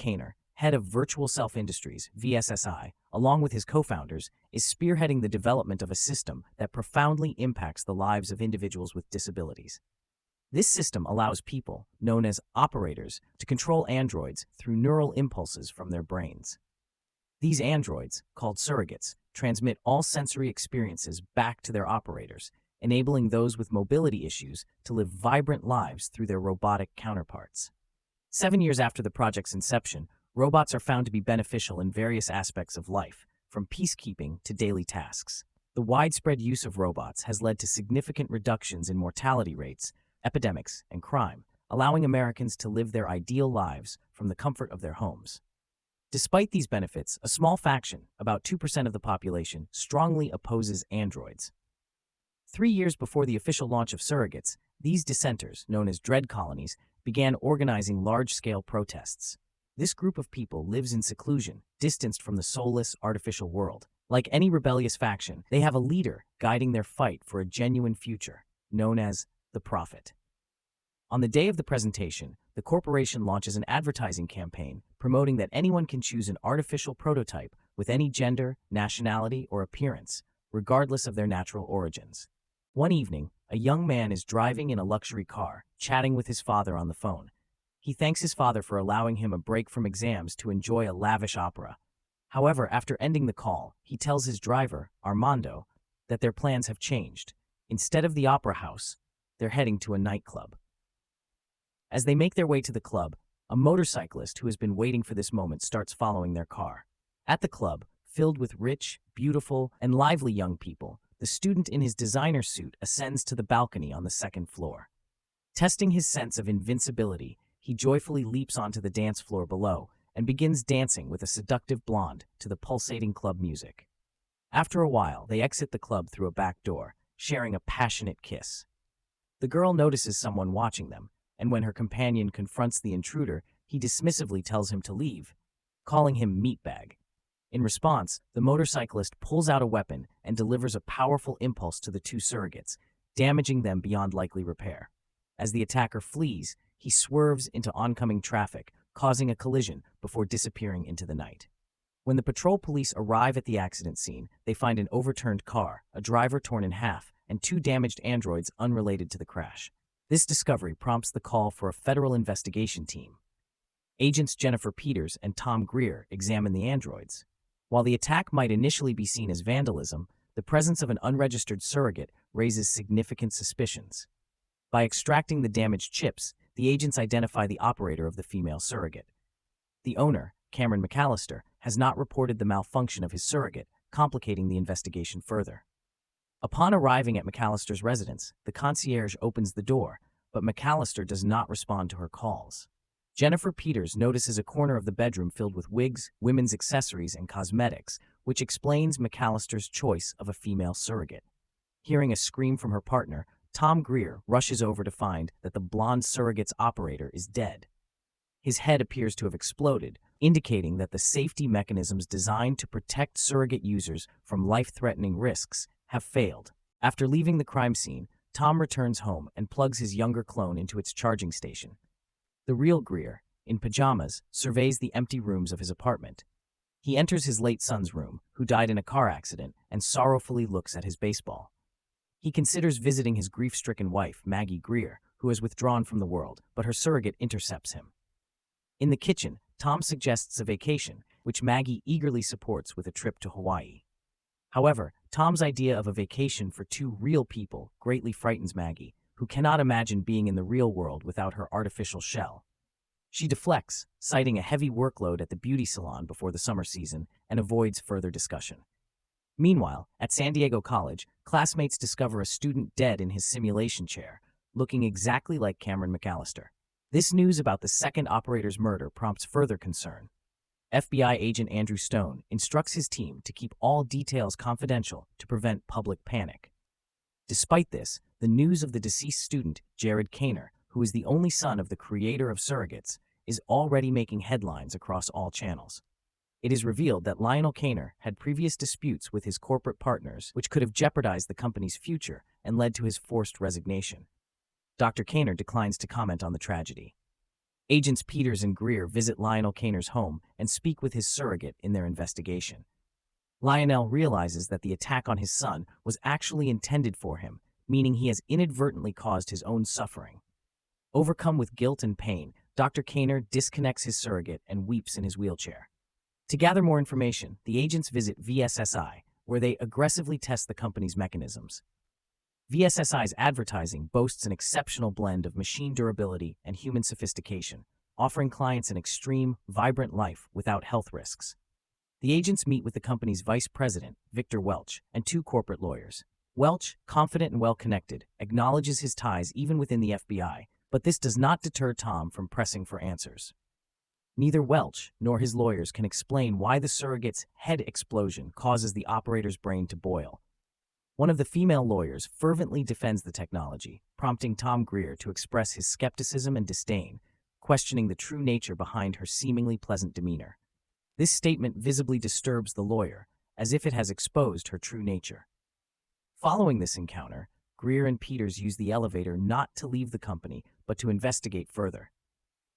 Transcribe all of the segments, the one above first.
Kaner, head of Virtual Self Industries, VSSI, along with his co-founders, is spearheading the development of a system that profoundly impacts the lives of individuals with disabilities. This system allows people, known as operators, to control androids through neural impulses from their brains. These androids, called surrogates, transmit all sensory experiences back to their operators, enabling those with mobility issues to live vibrant lives through their robotic counterparts. 7 years after the project's inception, robots are found to be beneficial in various aspects of life, from peacekeeping to daily tasks. The widespread use of robots has led to significant reductions in mortality rates, epidemics, and crime, allowing Americans to live their ideal lives from the comfort of their homes. Despite these benefits, a small faction, about 2% of the population, strongly opposes androids. 3 years before the official launch of surrogates, these dissenters, known as dread colonies, began organizing large-scale protests. This group of people lives in seclusion, distanced from the soulless, artificial world. Like any rebellious faction, they have a leader guiding their fight for a genuine future, known as the Prophet. On the day of the presentation, the corporation launches an advertising campaign promoting that anyone can choose an artificial prototype with any gender, nationality, or appearance, regardless of their natural origins. One evening, a young man is driving in a luxury car, chatting with his father on the phone. He thanks his father for allowing him a break from exams to enjoy a lavish opera. However, after ending the call, he tells his driver, Armando, that their plans have changed. Instead of the opera house, they're heading to a nightclub. As they make their way to the club, a motorcyclist who has been waiting for this moment starts following their car. At the club, filled with rich, beautiful, and lively young people, the student in his designer suit ascends to the balcony on the second floor. Testing his sense of invincibility, he joyfully leaps onto the dance floor below and begins dancing with a seductive blonde to the pulsating club music. After a while, they exit the club through a back door, sharing a passionate kiss. The girl notices someone watching them, and when her companion confronts the intruder, he dismissively tells him to leave, calling him meatbag. In response, the motorcyclist pulls out a weapon and delivers a powerful impulse to the two surrogates, damaging them beyond likely repair. As the attacker flees, he swerves into oncoming traffic, causing a collision before disappearing into the night. When the patrol police arrive at the accident scene, they find an overturned car, a driver torn in half, and 2 damaged androids unrelated to the crash. This discovery prompts the call for a federal investigation team. Agents Jennifer Peters and Tom Greer examine the androids. While the attack might initially be seen as vandalism, the presence of an unregistered surrogate raises significant suspicions. By extracting the damaged chips, the agents identify the operator of the female surrogate. The owner, Cameron McAllister, has not reported the malfunction of his surrogate, complicating the investigation further. Upon arriving at McAllister's residence, the concierge opens the door, but McAllister does not respond to her calls. Jennifer Peters notices a corner of the bedroom filled with wigs, women's accessories, and cosmetics, which explains McAllister's choice of a female surrogate. Hearing a scream from her partner, Tom Greer rushes over to find that the blonde surrogate's operator is dead. His head appears to have exploded, indicating that the safety mechanisms designed to protect surrogate users from life-threatening risks have failed. After leaving the crime scene, Tom returns home and plugs his younger clone into its charging station. The real Greer, in pajamas, surveys the empty rooms of his apartment. He enters his late son's room, who died in a car accident, and sorrowfully looks at his baseball. He considers visiting his grief-stricken wife, Maggie Greer, who has withdrawn from the world, but her surrogate intercepts him. In the kitchen, Tom suggests a vacation, which Maggie eagerly supports with a trip to Hawaii. However, Tom's idea of a vacation for 2 real people greatly frightens Maggie, who cannot imagine being in the real world without her artificial shell. She deflects, citing a heavy workload at the beauty salon before the summer season, and avoids further discussion. Meanwhile, at San Diego College, classmates discover a student dead in his simulation chair, looking exactly like Cameron McAllister. This news about the second operator's murder prompts further concern. FBI agent Andrew Stone instructs his team to keep all details confidential to prevent public panic. Despite this, the news of the deceased student, Jared Kaner, who is the only son of the creator of Surrogates, is already making headlines across all channels. It is revealed that Lionel Kaner had previous disputes with his corporate partners, which could have jeopardized the company's future and led to his forced resignation. Dr. Kaner declines to comment on the tragedy. Agents Peters and Greer visit Lionel Kaner's home and speak with his surrogate in their investigation. Lionel realizes that the attack on his son was actually intended for him, meaning he has inadvertently caused his own suffering. Overcome with guilt and pain, Dr. Kaner disconnects his surrogate and weeps in his wheelchair. To gather more information, the agents visit VSSI, where they aggressively test the company's mechanisms. VSSI's advertising boasts an exceptional blend of machine durability and human sophistication, offering clients an extreme, vibrant life without health risks. The agents meet with the company's vice president, Victor Welch, and two corporate lawyers. Welch, confident and well-connected, acknowledges his ties even within the FBI, but this does not deter Tom from pressing for answers. Neither Welch nor his lawyers can explain why the surrogate's head explosion causes the operator's brain to boil. One of the female lawyers fervently defends the technology, prompting Tom Greer to express his skepticism and disdain, questioning the true nature behind her seemingly pleasant demeanor. This statement visibly disturbs the lawyer, as if it has exposed her true nature. Following this encounter, Greer and Peters use the elevator not to leave the company, but to investigate further.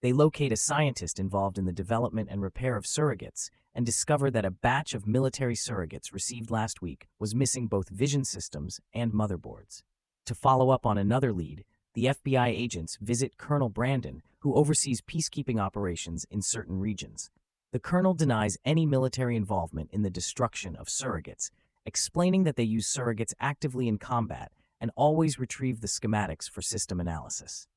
They locate a scientist involved in the development and repair of surrogates and discover that a batch of military surrogates received last week was missing both vision systems and motherboards. To follow up on another lead, the FBI agents visit Colonel Brandon, who oversees peacekeeping operations in certain regions. The colonel denies any military involvement in the destruction of surrogates, explaining that they use surrogates actively in combat and always retrieve the schematics for system analysis.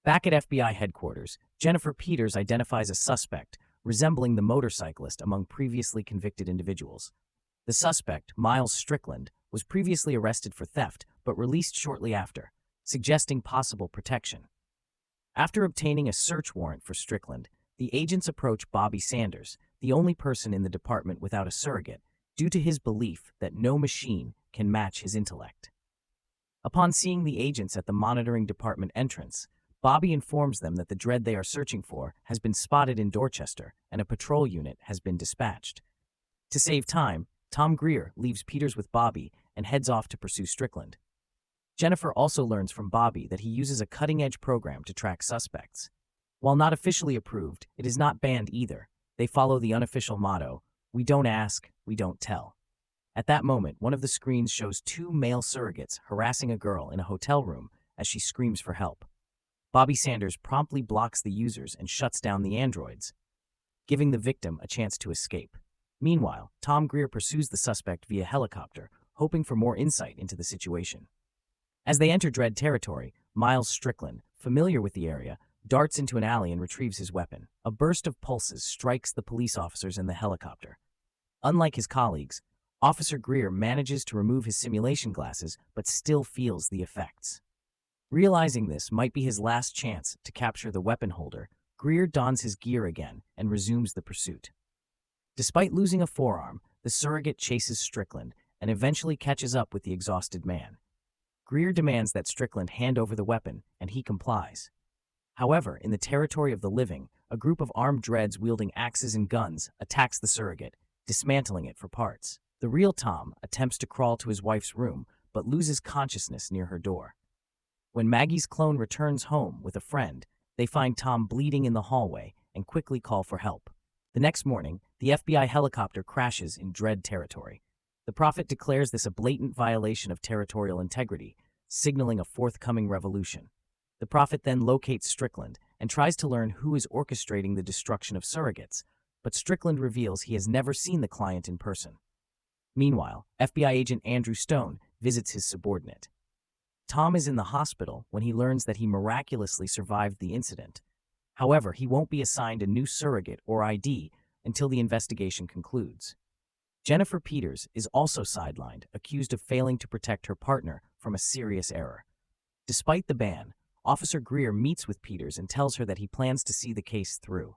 Back at FBI headquarters, Jennifer Peters identifies a suspect resembling the motorcyclist among previously convicted individuals. The suspect, Miles Strickland, was previously arrested for theft but released shortly after, suggesting possible protection. After obtaining a search warrant for Strickland, the agents approach Bobby Sanders, the only person in the department without a surrogate, due to his belief that no machine can match his intellect. Upon seeing the agents at the monitoring department entrance, Bobby informs them that the dread they are searching for has been spotted in Dorchester and a patrol unit has been dispatched. To save time, Tom Greer leaves Peters with Bobby and heads off to pursue Strickland. Jennifer also learns from Bobby that he uses a cutting-edge program to track suspects. While not officially approved, it is not banned either. They follow the unofficial motto, "We don't ask, we don't tell." At that moment, one of the screens shows two male surrogates harassing a girl in a hotel room as she screams for help. Bobby Sanders promptly blocks the users and shuts down the androids, giving the victim a chance to escape. Meanwhile, Tom Greer pursues the suspect via helicopter, hoping for more insight into the situation. As they enter Dread territory, Miles Strickland, familiar with the area, darts into an alley and retrieves his weapon. A burst of pulses strikes the police officers in the helicopter. Unlike his colleagues, Officer Greer manages to remove his simulation glasses but still feels the effects. Realizing this might be his last chance to capture the weapon holder, Greer dons his gear again and resumes the pursuit. Despite losing a forearm, the surrogate chases Strickland and eventually catches up with the exhausted man. Greer demands that Strickland hand over the weapon, and he complies. However, in the territory of the living, a group of armed dreads wielding axes and guns attacks the surrogate, dismantling it for parts. The real Tom attempts to crawl to his wife's room, but loses consciousness near her door. When Maggie's clone returns home with a friend, they find Tom bleeding in the hallway and quickly call for help. The next morning, the FBI helicopter crashes in Dread territory. The Prophet declares this a blatant violation of territorial integrity, signaling a forthcoming revolution. The Prophet then locates Strickland and tries to learn who is orchestrating the destruction of surrogates, but Strickland reveals he has never seen the client in person. Meanwhile, FBI agent Andrew Stone visits his subordinate. Tom is in the hospital when he learns that he miraculously survived the incident. However, he won't be assigned a new surrogate or ID until the investigation concludes. Jennifer Peters is also sidelined, accused of failing to protect her partner from a serious error. Despite the ban, Officer Greer meets with Peters and tells her that he plans to see the case through.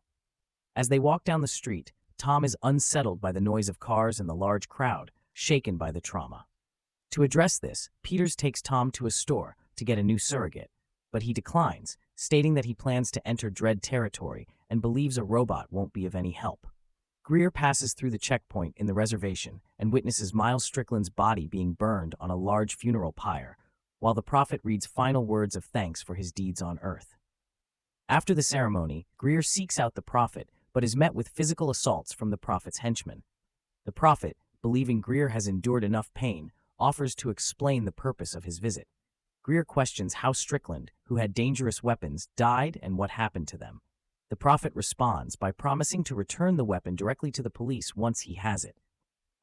As they walk down the street, Tom is unsettled by the noise of cars and the large crowd, shaken by the trauma. To address this, Peters takes Tom to a store to get a new surrogate, but he declines, stating that he plans to enter Dread territory and believes a robot won't be of any help. Greer passes through the checkpoint in the reservation and witnesses Miles Strickland's body being burned on a large funeral pyre, while the Prophet reads final words of thanks for his deeds on Earth. After the ceremony, Greer seeks out the Prophet, but is met with physical assaults from the Prophet's henchmen. The Prophet, believing Greer has endured enough pain, offers to explain the purpose of his visit. Greer questions how Strickland, who had dangerous weapons, died and what happened to them. The Prophet responds by promising to return the weapon directly to the police once he has it.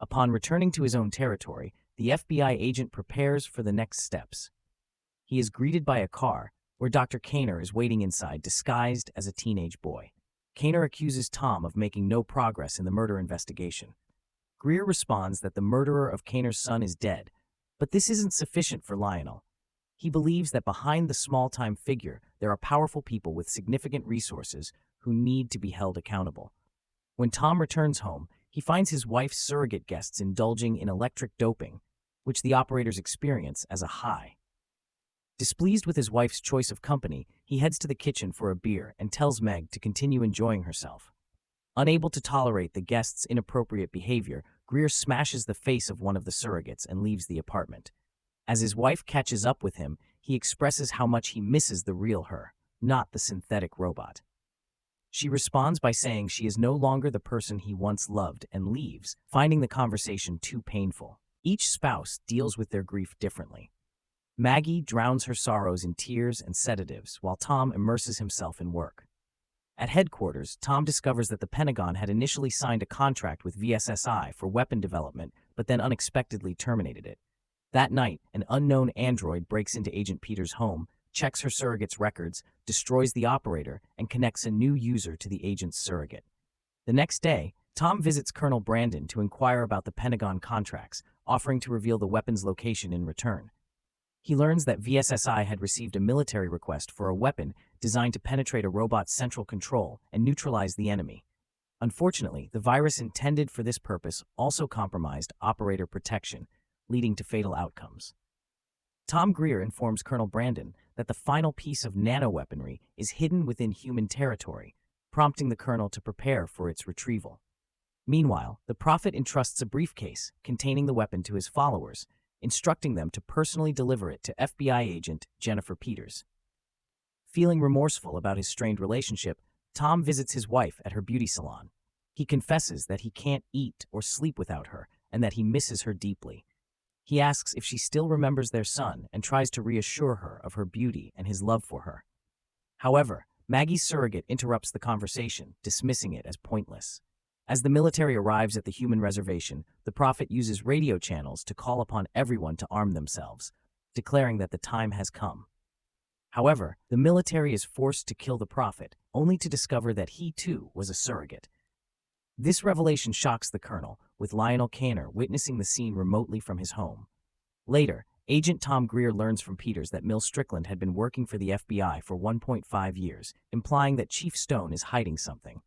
Upon returning to his own territory, the FBI agent prepares for the next steps. He is greeted by a car, where Dr. Kaner is waiting inside, disguised as a teenage boy. Kaner accuses Tom of making no progress in the murder investigation. Greer responds that the murderer of Kaner's son is dead, but this isn't sufficient for Lionel. He believes that behind the small-time figure, there are powerful people with significant resources who need to be held accountable. When Tom returns home, he finds his wife's surrogate guests indulging in electric doping, which the operators experience as a high. Displeased with his wife's choice of company, he heads to the kitchen for a beer and tells Meg to continue enjoying herself. Unable to tolerate the guests' inappropriate behavior, Greer smashes the face of one of the surrogates and leaves the apartment. As his wife catches up with him, he expresses how much he misses the real her, not the synthetic robot. She responds by saying she is no longer the person he once loved and leaves, finding the conversation too painful. Each spouse deals with their grief differently. Maggie drowns her sorrows in tears and sedatives, while Tom immerses himself in work. At headquarters, Tom discovers that the Pentagon had initially signed a contract with VSSI for weapon development, but then unexpectedly terminated it. That night, an unknown android breaks into Agent Peters' home, checks her surrogate's records, destroys the operator, and connects a new user to the agent's surrogate. The next day, Tom visits Colonel Brandon to inquire about the Pentagon contracts, offering to reveal the weapon's location in return. He learns that VSSI had received a military request for a weapon designed to penetrate a robot's central control and neutralize the enemy. Unfortunately, the virus intended for this purpose also compromised operator protection, leading to fatal outcomes. Tom Greer informs Colonel Brandon that the final piece of nanoweaponry is hidden within human territory, prompting the colonel to prepare for its retrieval. Meanwhile, the Prophet entrusts a briefcase containing the weapon to his followers, instructing them to personally deliver it to FBI agent Jennifer Peters. Feeling remorseful about his strained relationship, Tom visits his wife at her beauty salon. He confesses that he can't eat or sleep without her and that he misses her deeply. He asks if she still remembers their son and tries to reassure her of her beauty and his love for her. However, Maggie's surrogate interrupts the conversation, dismissing it as pointless. As the military arrives at the human reservation, the Prophet uses radio channels to call upon everyone to arm themselves, declaring that the time has come. However, the military is forced to kill the Prophet, only to discover that he too was a surrogate. This revelation shocks the colonel, with Lionel Kaner witnessing the scene remotely from his home. Later, Agent Tom Greer learns from Peters that Mill Strickland had been working for the FBI for 1.5 years, implying that Chief Stone is hiding something.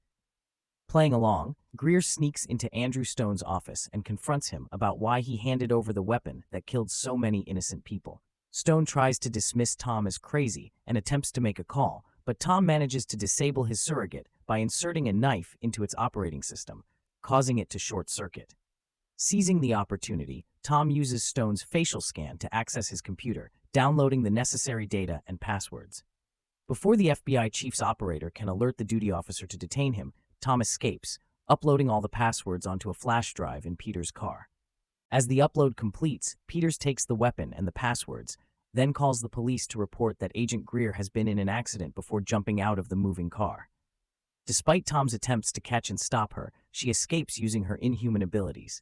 Playing along, Greer sneaks into Andrew Stone's office and confronts him about why he handed over the weapon that killed so many innocent people. Stone tries to dismiss Tom as crazy and attempts to make a call, but Tom manages to disable his surrogate by inserting a knife into its operating system, causing it to short-circuit. Seizing the opportunity, Tom uses Stone's facial scan to access his computer, downloading the necessary data and passwords. Before the FBI chief's operator can alert the duty officer to detain him, Tom escapes, uploading all the passwords onto a flash drive in Peters' car. As the upload completes, Peters takes the weapon and the passwords, then calls the police to report that Agent Greer has been in an accident before jumping out of the moving car. Despite Tom's attempts to catch and stop her, she escapes using her inhuman abilities.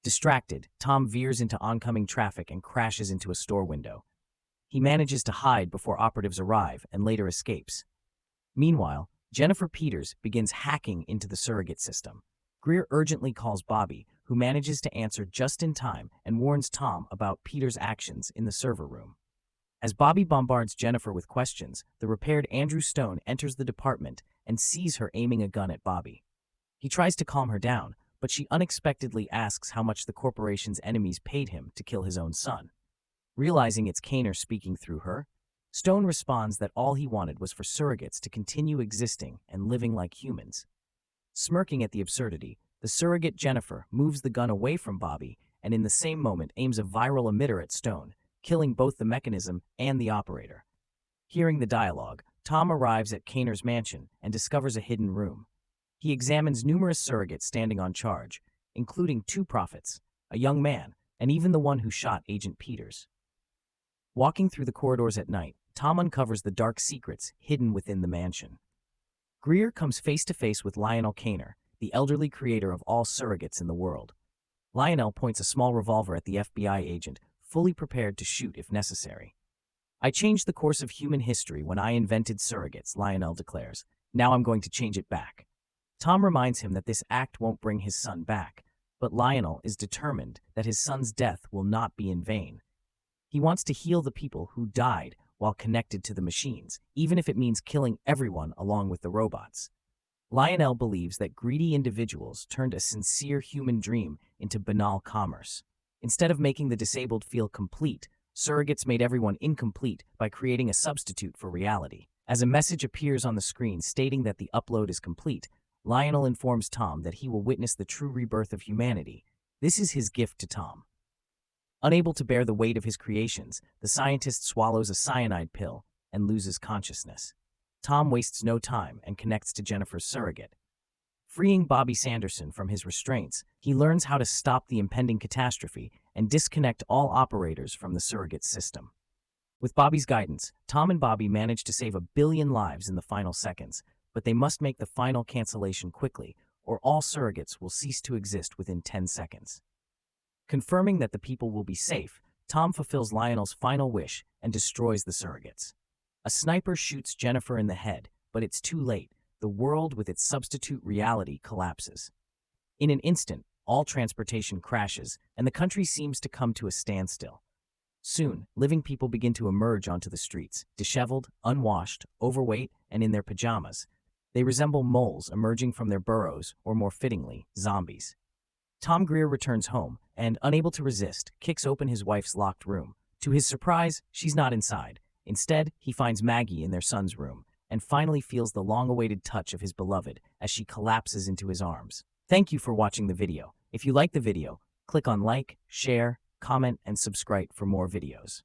Distracted, Tom veers into oncoming traffic and crashes into a store window. He manages to hide before operatives arrive and later escapes. Meanwhile, Jennifer Peters begins hacking into the surrogate system. Greer urgently calls Bobby, who manages to answer just in time and warns Tom about Peters' actions in the server room. As Bobby bombards Jennifer with questions, the repaired Andrew Stone enters the department and sees her aiming a gun at Bobby. He tries to calm her down, but she unexpectedly asks how much the corporation's enemies paid him to kill his own son. Realizing it's Kaner speaking through her, Stone responds that all he wanted was for surrogates to continue existing and living like humans. Smirking at the absurdity, the surrogate Jennifer moves the gun away from Bobby and in the same moment aims a viral emitter at Stone, killing both the mechanism and the operator. Hearing the dialogue, Tom arrives at Kaner's mansion and discovers a hidden room. He examines numerous surrogates standing on charge, including 2 prophets, a young man, and even the one who shot Agent Peters. Walking through the corridors at night, Tom uncovers the dark secrets hidden within the mansion. Greer comes face to face with Lionel Kaner, the elderly creator of all surrogates in the world. Lionel points a small revolver at the FBI agent, fully prepared to shoot if necessary. "I changed the course of human history when I invented surrogates," Lionel declares. "Now I'm going to change it back." Tom reminds him that this act won't bring his son back, but Lionel is determined that his son's death will not be in vain. He wants to heal the people who died while connected to the machines, even if it means killing everyone along with the robots. Lionel believes that greedy individuals turned a sincere human dream into banal commerce. Instead of making the disabled feel complete, surrogates made everyone incomplete by creating a substitute for reality. As a message appears on the screen stating that the upload is complete, Lionel informs Tom that he will witness the true rebirth of humanity. This is his gift to Tom. Unable to bear the weight of his creations, the scientist swallows a cyanide pill and loses consciousness. Tom wastes no time and connects to Jennifer's surrogate. Freeing Bobby Sanderson from his restraints, he learns how to stop the impending catastrophe and disconnect all operators from the surrogate system. With Bobby's guidance, Tom and Bobby manage to save 1 billion lives in the final seconds, but they must make the final cancellation quickly, or all surrogates will cease to exist within 10 seconds. Confirming that the people will be safe, Tom fulfills Lionel's final wish and destroys the surrogates. A sniper shoots Jennifer in the head, but it's too late. The world with its substitute reality collapses. In an instant, all transportation crashes, and the country seems to come to a standstill. Soon, living people begin to emerge onto the streets, disheveled, unwashed, overweight, and in their pajamas. They resemble moles emerging from their burrows, or more fittingly, zombies. Tom Greer returns home and, unable to resist, kicks open his wife's locked room. To his surprise, she's not inside. Instead, he finds Maggie in their son's room and finally feels the long-awaited touch of his beloved as she collapses into his arms. Thank you for watching the video. If you like the video, click on like, share, comment, and subscribe for more videos.